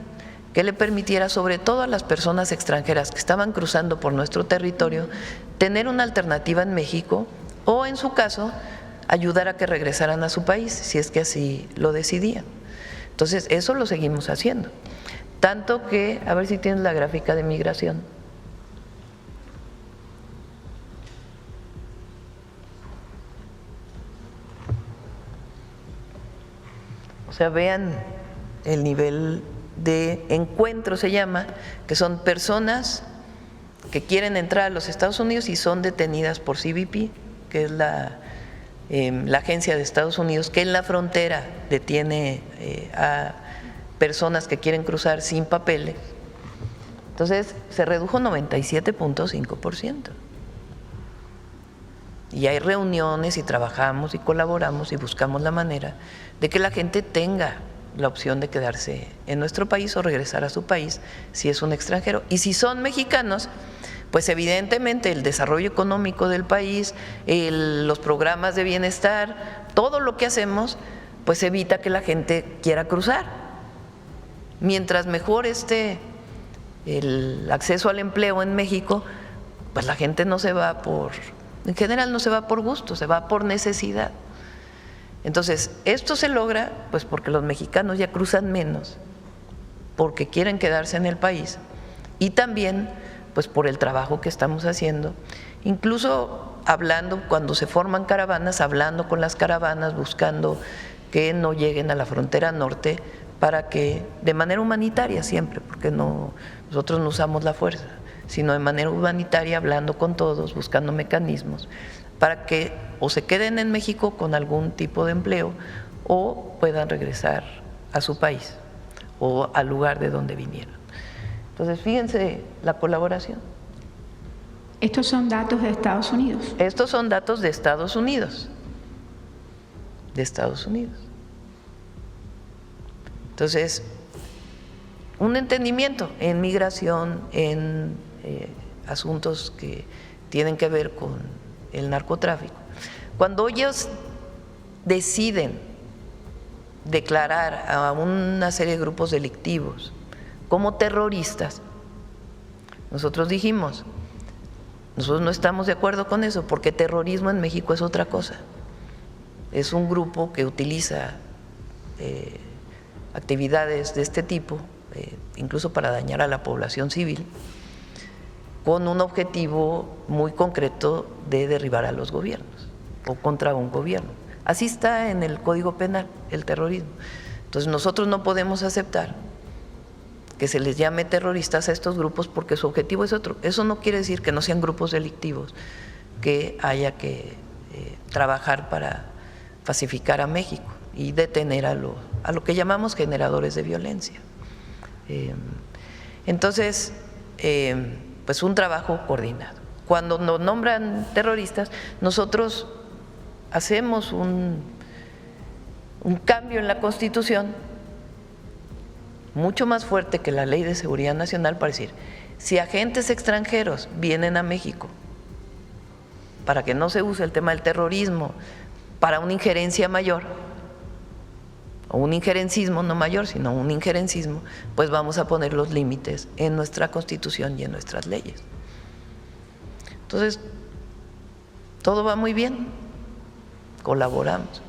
que le permitiera, sobre todo a las personas extranjeras que estaban cruzando por nuestro territorio, tener una alternativa en México o, en su caso, ayudar a que regresaran a su país, si es que así lo decidían. Entonces, eso lo seguimos haciendo. Tanto que, a ver si tienes la gráfica de migración. O sea, vean el nivel de encuentro, se llama, que son personas que quieren entrar a los Estados Unidos y son detenidas por CBP, que es la agencia de Estados Unidos que en la frontera detiene a personas que quieren cruzar sin papeles. Entonces se redujo 97.5%. Y hay reuniones y trabajamos y colaboramos y buscamos la manera de que la gente tenga la opción de quedarse en nuestro país o regresar a su país si es un extranjero. Y si son mexicanos, pues evidentemente el desarrollo económico del país, los programas de bienestar, todo lo que hacemos, pues evita que la gente quiera cruzar. Mientras mejor esté el acceso al empleo en México, pues la gente no se va en general no se va por gusto, se va por necesidad. Entonces, esto se logra pues porque los mexicanos ya cruzan menos, porque quieren quedarse en el país y también pues por el trabajo que estamos haciendo, incluso hablando cuando se forman caravanas, hablando con las caravanas, buscando que no lleguen a la frontera norte para que de manera humanitaria siempre, porque nosotros no usamos la fuerza, sino de manera humanitaria, hablando con todos, buscando mecanismos para que o se queden en México con algún tipo de empleo o puedan regresar a su país o al lugar de donde vinieron. Entonces, fíjense la colaboración. ¿Estos son datos de Estados Unidos? Estos son datos de Estados Unidos. De Estados Unidos. Entonces, un entendimiento en migración, en asuntos que tienen que ver con el narcotráfico. Cuando ellos deciden declarar a una serie de grupos delictivos como terroristas, nosotros dijimos, nosotros no estamos de acuerdo con eso, porque terrorismo en México es otra cosa. Es un grupo que utiliza actividades de este tipo, incluso para dañar a la población civil, con un objetivo muy concreto de derribar a los gobiernos o contra un gobierno. Así está en el Código Penal, el terrorismo. Entonces nosotros no podemos aceptar que se les llame terroristas a estos grupos porque su objetivo es otro. Eso no quiere decir que no sean grupos delictivos, que haya que trabajar para pacificar a México y detener a lo que llamamos generadores de violencia. Entonces, pues un trabajo coordinado. Cuando nos nombran terroristas, nosotros hacemos un cambio en la Constitución mucho más fuerte que la Ley de Seguridad Nacional para decir, si agentes extranjeros vienen a México, para que no se use el tema del terrorismo para una injerencia mayor, o un injerencismo, no mayor, sino un injerencismo, pues vamos a poner los límites en nuestra Constitución y en nuestras leyes. Entonces, todo va muy bien, colaboramos,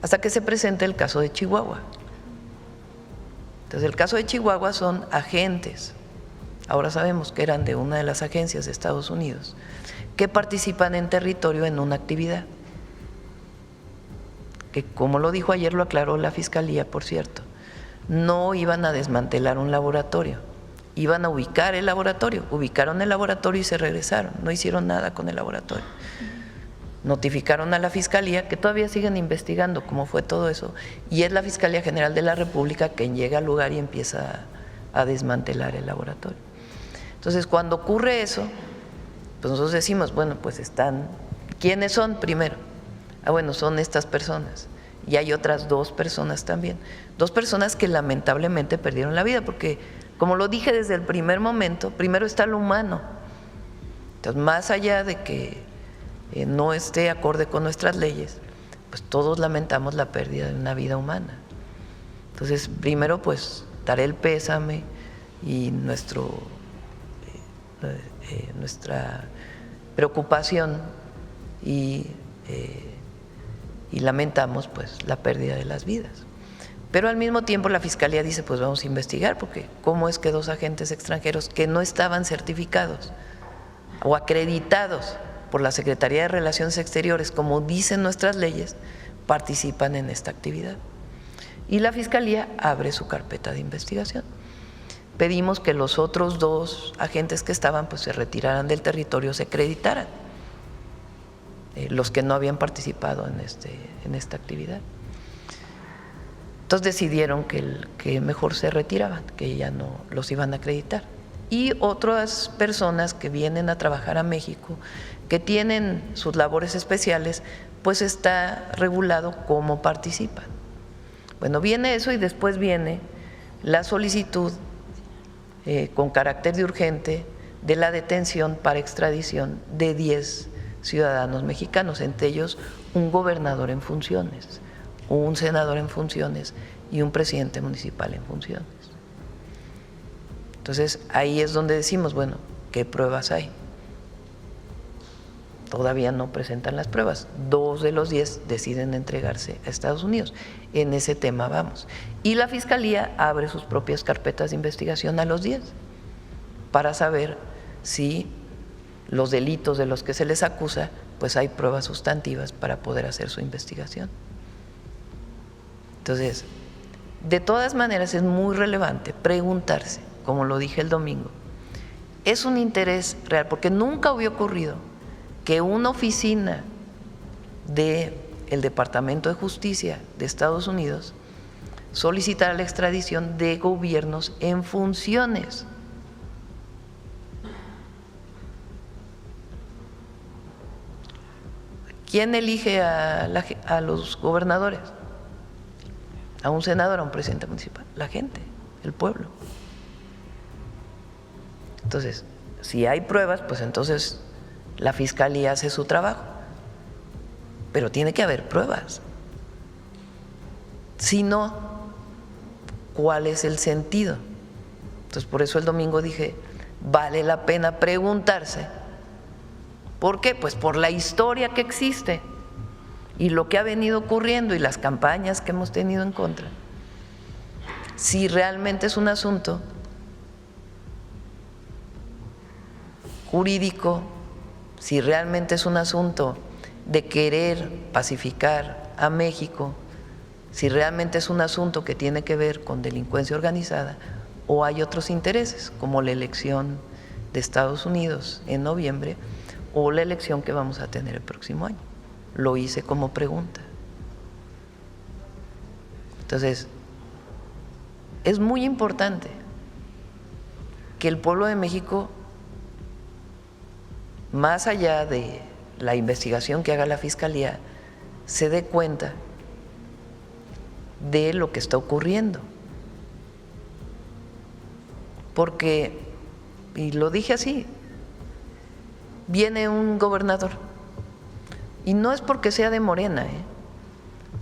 hasta que se presenta el caso de Chihuahua. Entonces, el caso de Chihuahua son agentes, ahora sabemos que eran de una de las agencias de Estados Unidos, que participan en territorio en una actividad, que como lo dijo ayer, lo aclaró la Fiscalía, por cierto, no iban a desmantelar un laboratorio, iban a ubicar el laboratorio, ubicaron el laboratorio y se regresaron, no hicieron nada con el laboratorio. Notificaron a la Fiscalía, que todavía siguen investigando cómo fue todo eso, y es la Fiscalía General de la República quien llega al lugar y empieza a desmantelar el laboratorio. Entonces, cuando ocurre eso, pues nosotros decimos, bueno, pues ¿quiénes son primero? Bueno, son estas personas, y hay otras 2 personas también, 2 personas que lamentablemente perdieron la vida, porque como lo dije desde el primer momento, primero está lo humano. Entonces, más allá de que no esté acorde con nuestras leyes, pues todos lamentamos la pérdida de una vida humana. Entonces, primero pues daré el pésame y nuestra preocupación y lamentamos pues la pérdida de las vidas. Pero al mismo tiempo la Fiscalía dice, pues vamos a investigar, porque ¿cómo es que 2 agentes extranjeros que no estaban certificados o acreditados por la Secretaría de Relaciones Exteriores, como dicen nuestras leyes, participan en esta actividad? Y la Fiscalía abre su carpeta de investigación. Pedimos que los otros 2 agentes que estaban pues se retiraran del territorio, se acreditaran, los que no habían participado en esta actividad. Entonces decidieron que mejor se retiraban, que ya no los iban a acreditar. Y otras personas que vienen a trabajar a México, que tienen sus labores especiales, pues está regulado cómo participan. Bueno, viene eso y después viene la solicitud con carácter de urgente de la detención para extradición de 10 ciudadanos mexicanos, entre ellos un gobernador en funciones, un senador en funciones y un presidente municipal en funciones. Entonces, ahí es donde decimos, bueno, ¿qué pruebas hay? Todavía no presentan las pruebas. 2 de los 10 deciden entregarse a Estados Unidos. En ese tema vamos. Y la Fiscalía abre sus propias carpetas de investigación a los 10 para saber si los delitos de los que se les acusa, pues hay pruebas sustantivas para poder hacer su investigación. Entonces, de todas maneras es muy relevante preguntarse, como lo dije el domingo, ¿es un interés real? Porque nunca había ocurrido que una oficina del Departamento de Justicia de Estados Unidos solicitara la extradición de gobiernos en funciones. ¿Quién elige a los gobernadores? ¿A un senador, a un presidente municipal? La gente, el pueblo. Entonces, si hay pruebas, pues entonces la Fiscalía hace su trabajo, pero tiene que haber pruebas. Si no, ¿cuál es el sentido? Entonces, por eso el domingo dije, vale la pena preguntarse. ¿Por qué? Pues por la historia que existe y lo que ha venido ocurriendo y las campañas que hemos tenido en contra. Si realmente es un asunto jurídico, si realmente es un asunto de querer pacificar a México, si realmente es un asunto que tiene que ver con delincuencia organizada, o hay otros intereses, como la elección de Estados Unidos en noviembre, o la elección que vamos a tener el próximo año. Lo hice como pregunta. Entonces, es muy importante que el pueblo de México, más allá de la investigación que haga la Fiscalía, se dé cuenta de lo que está ocurriendo. Porque, y lo dije así, viene un gobernador, y no es porque sea de Morena,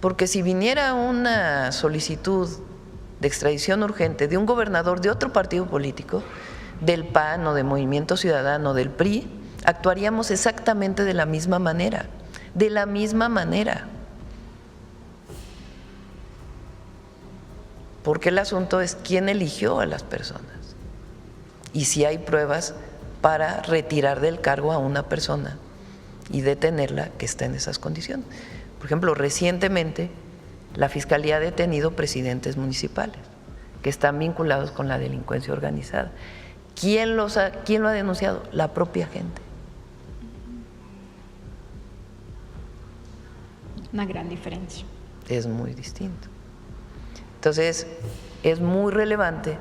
porque si viniera una solicitud de extradición urgente de un gobernador de otro partido político, del PAN o de Movimiento Ciudadano, del PRI, actuaríamos exactamente de la misma manera, porque el asunto es quién eligió a las personas y si hay pruebas para retirar del cargo a una persona y detenerla que está en esas condiciones. Por ejemplo, recientemente la Fiscalía ha detenido presidentes municipales que están vinculados con la delincuencia organizada. ¿Quién lo ha denunciado? La propia gente. Una gran diferencia. Es muy distinto. Entonces, es muy relevante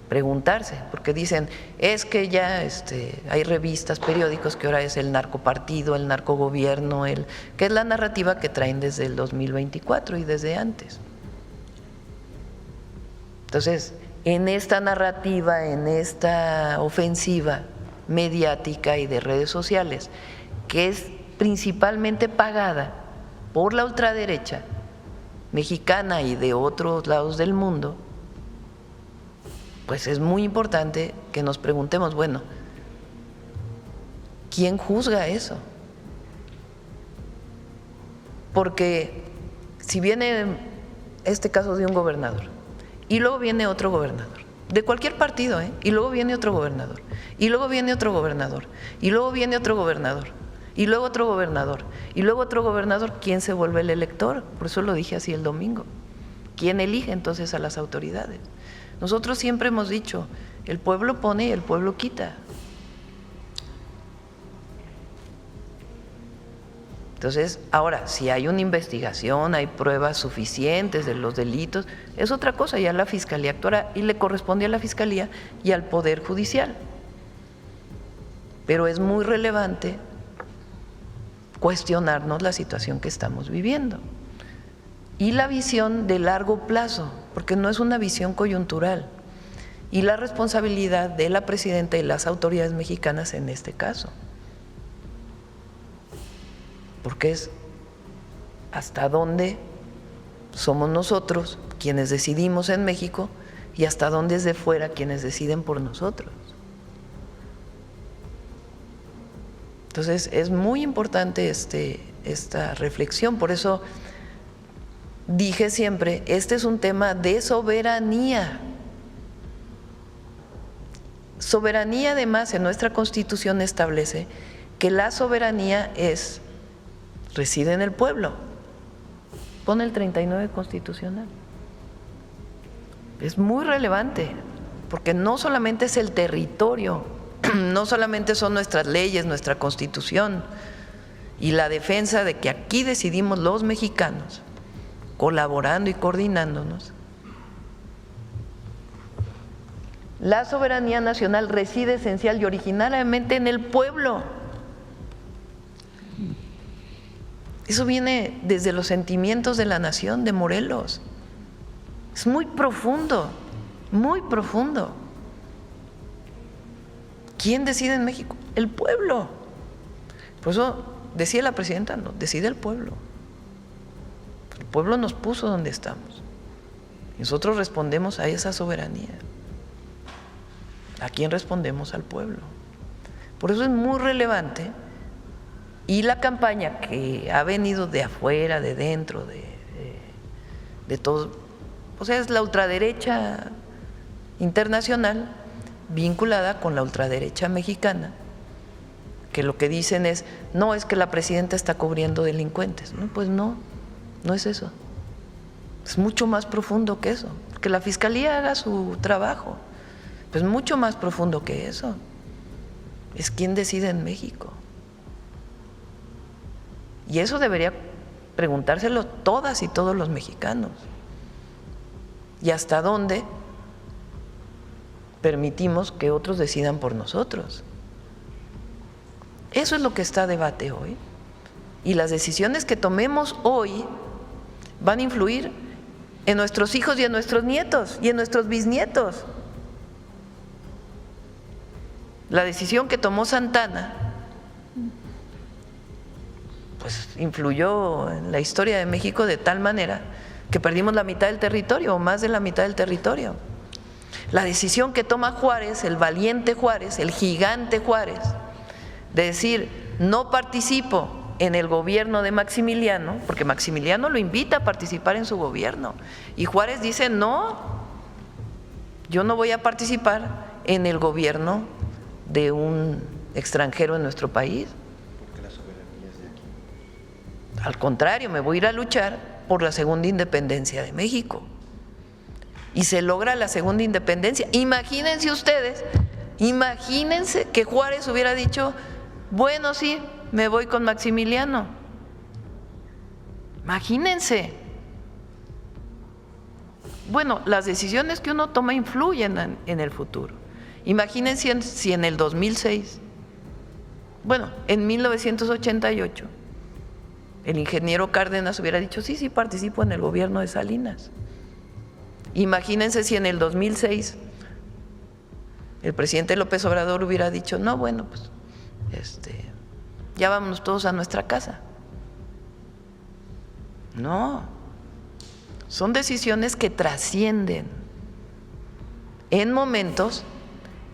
preguntarse, porque dicen, es que ya hay revistas, periódicos que ahora es el narcopartido, el narcogobierno, que es la narrativa que traen desde el 2024 y desde antes. Entonces, en esta narrativa, en esta ofensiva mediática y de redes sociales, que es principalmente pagada por la ultraderecha mexicana y de otros lados del mundo, pues es muy importante que nos preguntemos, bueno, ¿quién juzga eso? Porque si viene este caso de un gobernador y luego viene otro gobernador, de cualquier partido, y luego viene otro gobernador, y luego viene otro gobernador, y luego viene otro gobernador, y luego otro gobernador, y luego otro gobernador, ¿quién se vuelve el elector? Por eso lo dije así el domingo. ¿Quién elige entonces a las autoridades? Nosotros siempre hemos dicho, el pueblo pone y el pueblo quita. Entonces, ahora, si hay una investigación, hay pruebas suficientes de los delitos, es otra cosa, ya la Fiscalía actuará y le corresponde a la Fiscalía y al Poder Judicial. Pero es muy relevante cuestionarnos la situación que estamos viviendo. y la visión de largo plazo, porque no es una visión coyuntural, y la responsabilidad de la presidenta y las autoridades mexicanas en este caso, porque es hasta dónde somos nosotros quienes decidimos en México y hasta dónde es de fuera quienes deciden por nosotros. Entonces es muy importante esta reflexión, por eso dije siempre, este es un tema de soberanía. Soberanía, además, en nuestra Constitución establece que la soberanía reside en el pueblo. Pone el 39 constitucional. Es muy relevante, porque no solamente es el territorio, no solamente son nuestras leyes, nuestra Constitución y la defensa de que aquí decidimos los mexicanos, colaborando y coordinándonos. La soberanía nacional reside esencial y originariamente en el pueblo. Eso viene desde los sentimientos de la nación de Morelos. Es muy profundo, muy profundo. ¿Quién decide en México? El pueblo. Por eso decía la presidenta, no, decide el pueblo. El pueblo nos puso donde estamos. Y nosotros respondemos a esa soberanía. ¿A quién respondemos? Al pueblo. Por eso es muy relevante. Y la campaña que ha venido de afuera, de dentro, de todo, o sea, es la ultraderecha internacional vinculada con la ultraderecha mexicana, que lo que dicen es, no, es que la presidenta está cubriendo delincuentes. No, pues no es eso. Es mucho más profundo que eso. Que la fiscalía haga su trabajo. Pues mucho más profundo que eso. Es quién decide en México. Y eso debería preguntárselo todas y todos los mexicanos. ¿Y hasta dónde permitimos que otros decidan por nosotros? Eso es lo que está a debate hoy. Y las decisiones que tomemos hoy van a influir en nuestros hijos y en nuestros nietos y en nuestros bisnietos. La decisión que tomó Santana pues influyó en la historia de México de tal manera que perdimos la mitad del territorio o más de la mitad del territorio. La decisión que toma Juárez, el valiente Juárez, el gigante Juárez, de decir no participo en el gobierno de Maximiliano, porque Maximiliano lo invita a participar en su gobierno, y Juárez dice no, yo no voy a participar en el gobierno de un extranjero en nuestro país. Porque la soberanía es de aquí. Al contrario, me voy a ir a luchar por la segunda independencia de México. Y se logra la segunda independencia. Imagínense ustedes, imagínense que Juárez hubiera dicho, bueno, sí, me voy con Maximiliano. Imagínense. Bueno, las decisiones que uno toma influyen en el futuro. Imagínense si en el 2006, bueno, en 1988, el ingeniero Cárdenas hubiera dicho, sí, participo en el gobierno de Salinas. Imagínense si en el 2006 el presidente López Obrador hubiera dicho, no, bueno, pues ya vámonos todos a nuestra casa. No, son decisiones que trascienden en momentos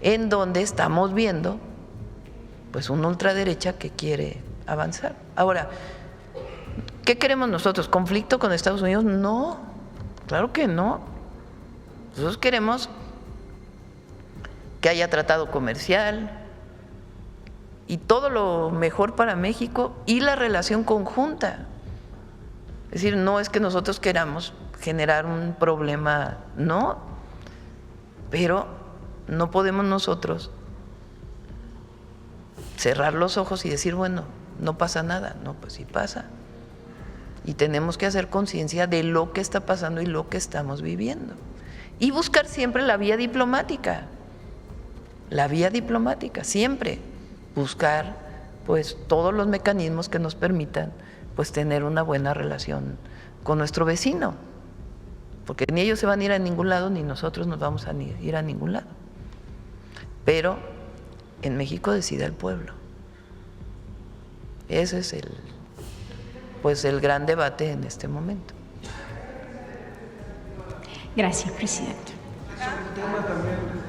en donde estamos viendo pues una ultraderecha que quiere avanzar. Ahora, ¿qué queremos nosotros? ¿Conflicto con Estados Unidos? No, claro que no. Nosotros queremos que haya tratado comercial y todo lo mejor para México y la relación conjunta. Es decir, no es que nosotros queramos generar un problema, no, pero no podemos nosotros cerrar los ojos y decir, bueno, no pasa nada. No, pues sí pasa. Y tenemos que hacer conciencia de lo que está pasando y lo que estamos viviendo. Y buscar siempre la vía diplomática. La vía diplomática, siempre. Buscar pues todos los mecanismos que nos permitan pues tener una buena relación con nuestro vecino, porque ni ellos se van a ir a ningún lado ni nosotros nos vamos a ir a ningún lado. Pero en México decide el pueblo. Ese es el gran debate en este momento. Gracias, presidente. Sobre el tema también